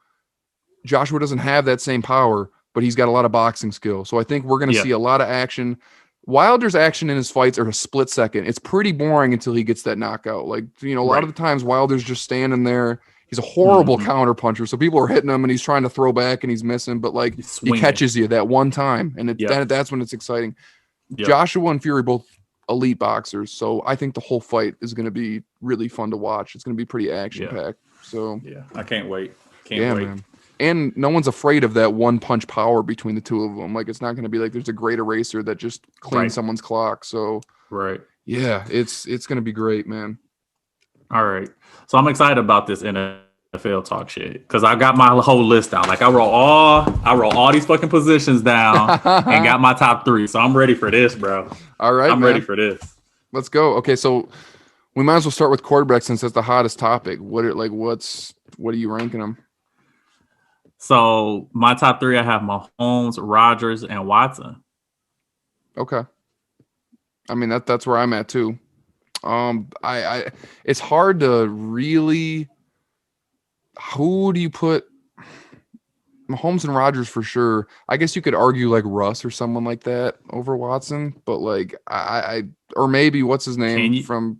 Joshua doesn't have that same power, but he's got a lot of boxing skill. So I think we're going to see a lot of action. Wilder's action in his fights are a split second. It's pretty boring until he gets that knockout. Like, a lot of the times Wilder's just standing there. He's a horrible counter puncher. So people are hitting him and he's trying to throw back and he's missing, but like he catches you that one time. And that's when it's exciting. Yep. Joshua and Fury, both elite boxers. So I think the whole fight is going to be really fun to watch. It's going to be pretty action packed. So yeah, I can't wait. Can't wait. Man. And no one's afraid of that one punch power between the two of them. Like, it's not going to be like there's a great eraser that just cleans someone's clock. So, yeah, it's going to be great, man. All right. So I'm excited about this NFL talk shit because I got my whole list out. Like, I wrote all these fucking positions down and got my top 3. So I'm ready for this, bro. All right, I'm ready for this. Let's go. Okay, so we might as well start with quarterback since that's the hottest topic. What are you ranking them? So my top 3, I have Mahomes, Rodgers, and Watson. Okay. I mean that's where I'm at too. I it's hard to really. Who do you put? Mahomes and Rodgers for sure. I guess you could argue like Russ or someone like that over Watson, but like I or maybe what's his name from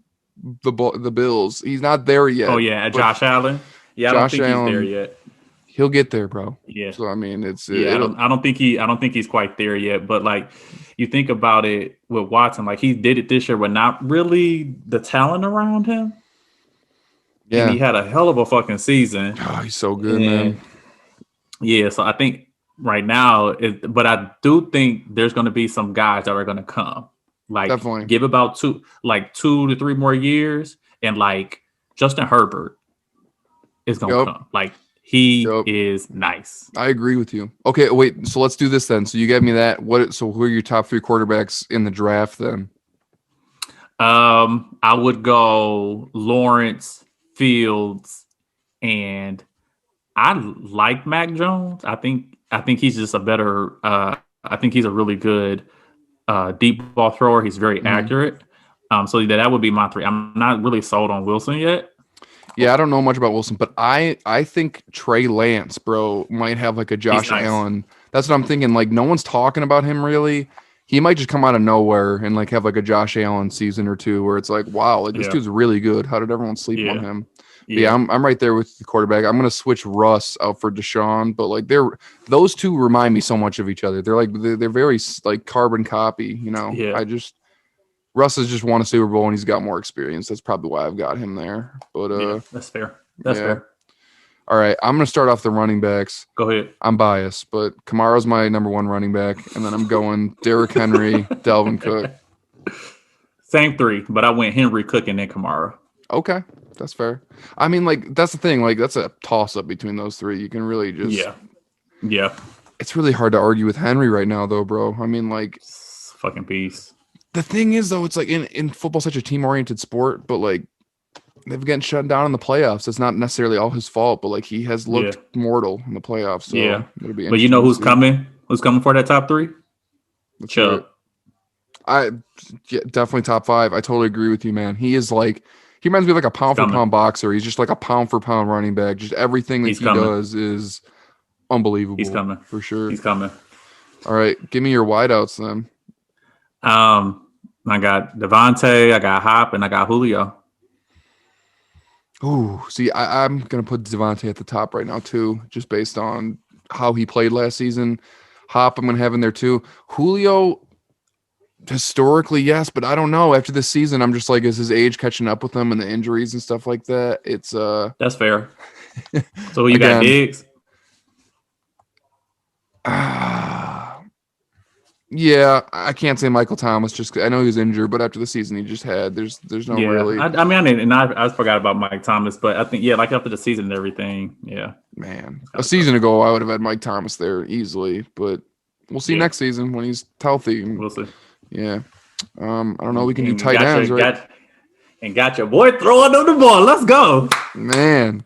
the Bills. He's not there yet. Oh yeah, Josh Allen. Yeah, I don't think he's there yet. He'll get there, bro. Yeah. So I mean, I don't think he's quite there yet. But like, you think about it with Watson, like he did it this year, but not really the talent around him. Yeah, and he had a hell of a fucking season. Oh, he's so good, man. Yeah, so I think right now, but I do think there's going to be some guys that are going to come. Like, definitely give about 2 to 3 more years, and like Justin Herbert is going to come. Like. He is nice. I agree with you. Okay, wait. So let's do this then. So you gave me that. So who are your top 3 quarterbacks in the draft then? I would go Lawrence, Fields, and I like Mac Jones. I think he's just a better. I think he's a really good deep ball thrower. He's very accurate. So that would be my 3. I'm not really sold on Wilson yet. Yeah, I don't know much about Wilson, but I think Trey Lance, bro, might have like a Josh Allen. That's what I'm thinking. Like, no one's talking about him really. He might just come out of nowhere and like have like a Josh Allen season or 2 where it's like, wow, like this dude's really good. How did everyone sleep on him? Yeah, I'm right there with the quarterback. I'm gonna switch Russ out for Deshaun, but like those two remind me so much of each other. They're very like carbon copy. Yeah. Russ has just won a Super Bowl and he's got more experience. That's probably why I've got him there. But that's fair. That's fair. All right, I'm gonna start off the running backs. Go ahead. I'm biased, but Kamara's my number 1 running back, and then I'm going Derrick Henry, Dalvin Cook. Same 3, but I went Henry, Cook, and then Kamara. Okay, that's fair. I mean, like that's the thing. Like that's a toss up between those 3. You can really just yeah. It's really hard to argue with Henry right now, though, bro. I mean, like fucking beast. The thing is, though, it's like in football, such a team-oriented sport, but like they've gotten shut down in the playoffs. It's not necessarily all his fault, but like he has looked mortal in the playoffs. So it'll be. But you know who's coming? Who's coming for that top 3? Chubb. Definitely top 5. I totally agree with you, man. He reminds me of like a pound for pound boxer. He's just like a pound for pound running back. Just everything that he does is unbelievable. He's coming for sure. He's coming. All right, give me your wideouts then. I got Devontae, I got Hop, and I got Julio. Ooh, see, I'm gonna put Devontae at the top right now too, just based on how he played last season. Hop, I'm gonna have in there too. Julio, historically, yes, but I don't know. After this season, I'm just like, is his age catching up with him and the injuries and stuff like that? It's That's fair. So you got again, Diggs? yeah, I can't say Michael Thomas just 'cause I know he was injured, but after the season he just had, there's no Yeah. really I mean, I forgot about Mike Thomas, but I think, yeah, like after the season and everything, yeah. man. A season ago, I would have had Mike Thomas there easily, but we'll see next season when he's healthy. We'll see. Yeah. I don't know. We can do And tight ends, right? Got your boy throwing on the ball. Let's go. Man,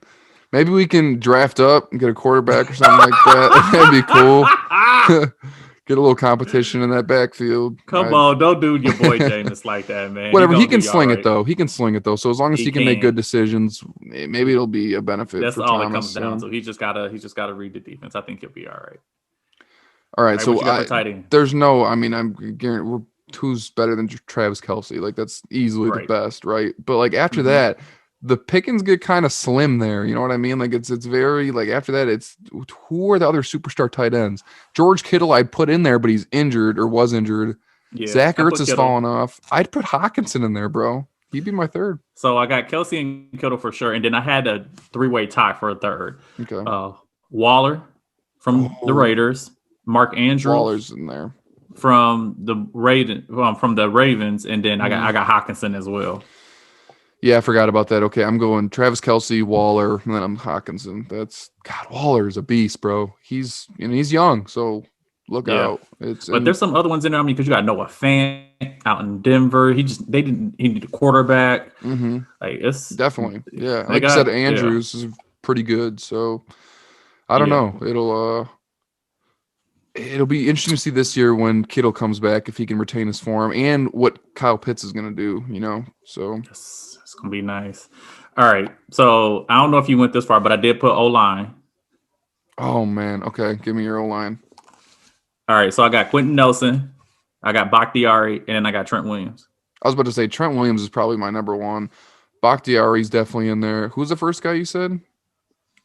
maybe we can draft up and get a quarterback or something like that. That'd be cool. Get a little competition in that backfield. Come on, don't do your boy Jameis like that, man. Whatever, he can sling it though. He can sling it though. So as long as he can make can. good decisions, maybe it'll be a benefit. That's for all Thomas, it comes down to. He just gotta read the defense. I think he'll be all right. All right, so there's no. I mean, I'm guaranteed. Who's better than Travis Kelce? Like that's easily the best, right? But like after that, the pickings get kind of slim there. You know what I mean? Like it's very like after that, it's who are the other superstar tight ends? George Kittle I'd put in there, but he's injured or was injured. Yeah, Zach Ertz is falling off. I'd put Hawkinson in there, bro. He'd be my third. So I got Kelce and Kittle for sure, and then I had a 3-way tie for a third. Okay. Waller from the Raiders, Mark Andrews. Waller's in there. From the Ravens, and then I got Hawkinson as well. Yeah, I forgot about that. Okay, I'm going Travis Kelce, Waller, and then I'm Hawkinson. That's Waller is a beast, bro. He's young, so look out. But there's some other ones in there. I mean, because you got Noah Fant out in Denver. He need a quarterback. Mm-hmm. Like it's definitely Like I said, Andrews is pretty good. So I don't know. It'll be interesting to see this year when Kittle comes back if he can retain his form and what Kyle Pitts is going to do, So it's going to be nice. All right. So I don't know if you went this far, but I did put O-line. Oh, man. Okay. Give me your O-line. All right. So I got Quentin Nelson. I got Bakhtiari, and then I got Trent Williams. I was about to say Trent Williams is probably my number one. Bakhtiari's definitely in there. Who's the first guy you said?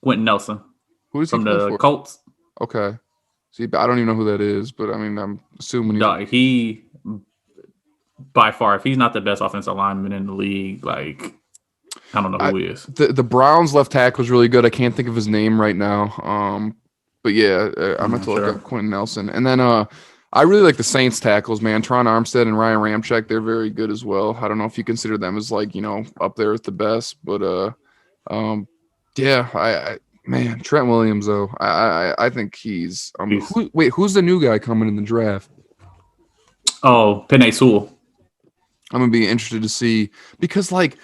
Quentin Nelson. Who is he from the Colts? Okay. See, I don't even know who that is, but I mean, I'm assuming he by far, if he's not the best offensive lineman in the league, like I don't know who he is. The Browns left tackle was really good. I can't think of his name right now. But yeah, I'm going to look up Quentin Nelson, and then I really like the Saints tackles, man. Tron Armstead and Ryan Ramczyk, they're very good as well. I don't know if you consider them as like up there with the best, but man, Trent Williams though, I think he's. Who's the new guy coming in the draft? Oh, Penei Sewell. I'm gonna be interested to see because like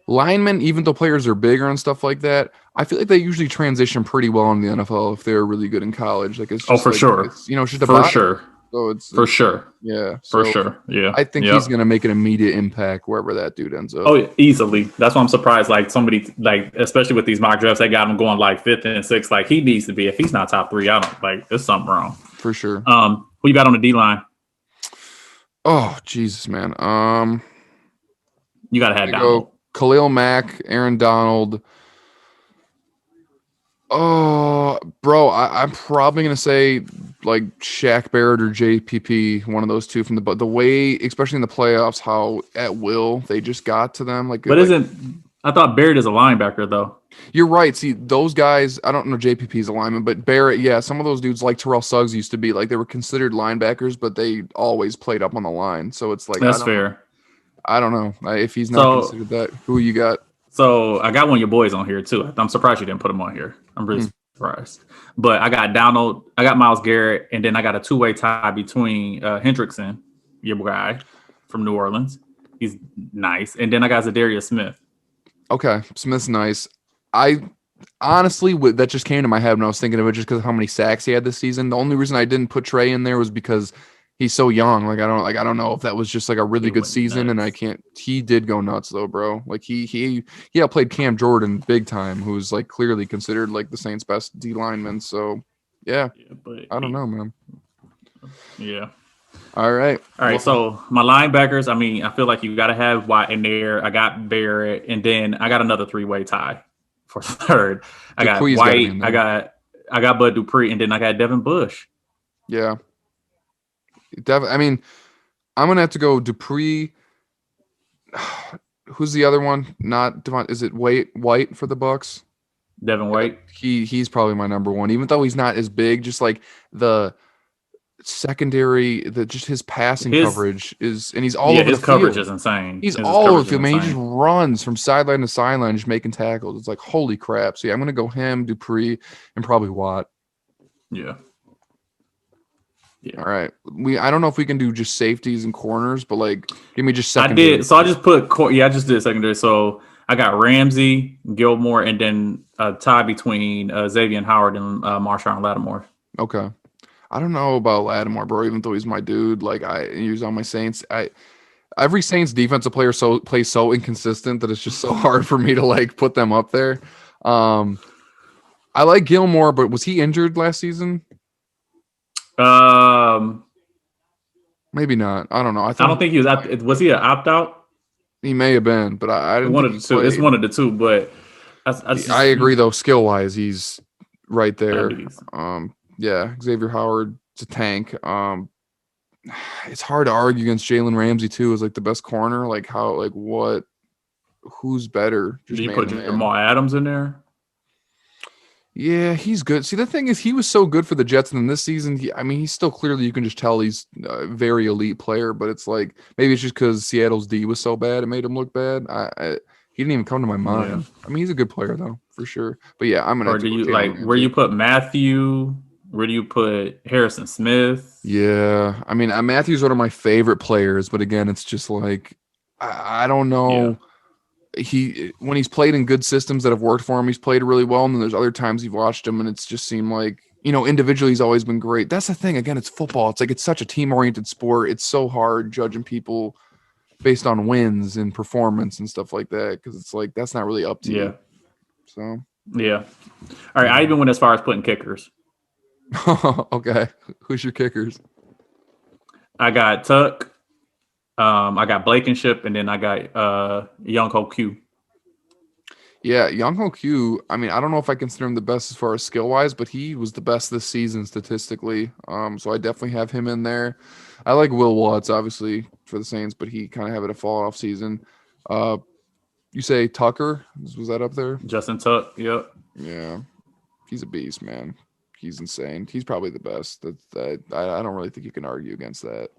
linemen, even though players are bigger and stuff like that, I feel like they usually transition pretty well in the NFL if they're really good in college. Like it's just sure. It's, it's just for sure. So it's for sure. Yeah. For sure. Yeah. I think he's gonna make an immediate impact wherever that dude ends up. Oh, easily. That's why I'm surprised. Like somebody, like especially with these mock drafts, they got him going like 5th and 6th. Like he needs to be. If he's not top 3, I don't like. There's something wrong. For sure. Who you got on the D line? Oh Jesus, man. You gotta have Donald. Khalil Mack, Aaron Donald. Oh, bro, I'm probably gonna say like Shaq Barrett or JPP, one of those two from the way, especially in the playoffs, how at will they just got to them. But I thought Barrett is a linebacker though. You're right. See, those guys, I don't know JPP's a lineman, but Barrett, yeah, some of those dudes like Terrell Suggs used to be like they were considered linebackers, but they always played up on the line. So it's like that's fair. I don't know if he's not considered that. Who you got? So I got one of your boys on here too. I'm surprised you didn't put him on here. I'm really surprised. But I got Donald, I got Myles Garrett, and then I got a 2-way tie between Hendrickson, your guy from New Orleans. He's nice. And then I got Zadarius Smith. Okay, Smith's nice. I honestly, that just came to my head when I was thinking of it just because of how many sacks he had this season. The only reason I didn't put Trey in there was because he's so young. I don't know if that was just like a really good season, and he did go nuts though, bro. Like he outplayed Cam Jordan big time, who's like clearly considered like the Saints' best D lineman. So yeah, but I don't know, man. Yeah. All right. All right, so my linebackers, I mean, I feel like you got to have Watt in there. I got Barrett, and then I got another three-way tie for third. I got Dupree's gotta be in White, there. I got Bud Dupree, and then I got Devin Bush. Yeah. I mean, I'm gonna have to go Dupree. Who's the other one? Not Devon. Is it White for the Bucks? Devin White. He's probably my number one, even though he's not as big. Just like the secondary, just his passing coverage is, and he's all over the field. His coverage is insane. He's all over the field, man. He just runs from sideline to sideline, just making tackles. It's like, holy crap. So yeah, I'm gonna go him, Dupree, and probably Watt. Yeah. All right. I don't know if we can do just safeties and corners, but like, give me just secondary. I did. So I just put. I just did secondary. So I got Ramsey, Gilmore, and then a tie between Xavier Howard and Marshawn Lattimore. Okay. I don't know about Lattimore, bro. Even though he's my dude, like he was on my Saints. Every Saints defensive player plays so inconsistent that it's just so hard for me to like put them up there. I like Gilmore, but was he injured last season? Maybe not. I don't know. I don't think he was. Was he an opt out? He may have been, but I didn't. One of the two. It's one of the two. But I agree, though. Skill wise, he's right there. Yeah, Xavier Howard's a tank. It's hard to argue against Jalen Ramsey too as like the best corner. Like how? Like what? Who's better? Did you put Jamal Adams in there? Yeah, he's good. See, the thing is, he was so good for the Jets, and then this season, he's still clearly, you can just tell he's a very elite player, but it's like, maybe it's just because Seattle's D was so bad, it made him look bad. He didn't even come to my mind. Yeah. I mean, he's a good player, though, for sure. But yeah, I'm going to. Or do you, like, where you put Matthew? Where do you put Harrison Smith? Yeah, I mean, Matthew's one of my favorite players, but again, it's just like, I don't know. Yeah. When he's played in good systems that have worked for him, he's played really well. And then there's other times you've watched him and it's just seemed like, individually he's always been great. That's the thing. Again, it's football. It's like, it's such a team-oriented sport. It's so hard judging people based on wins and performance and stuff like that. Cause it's like, that's not really up to you. So, yeah. All right. I even went as far as putting kickers. Okay. Who's your kickers? I got Tuck. I got Blankenship, and then I got Young Ho Q. Yeah, Young Ho Q. I mean, I don't know if I consider him the best as far as skill wise, but he was the best this season statistically. So I definitely have him in there. I like Will Watts, obviously, for the Saints, but he kind of had a fall off season. You say Tucker? Was that up there? Justin Tuck. Yep. Yeah, he's a beast, man. He's insane. He's probably the best. I don't really think you can argue against that.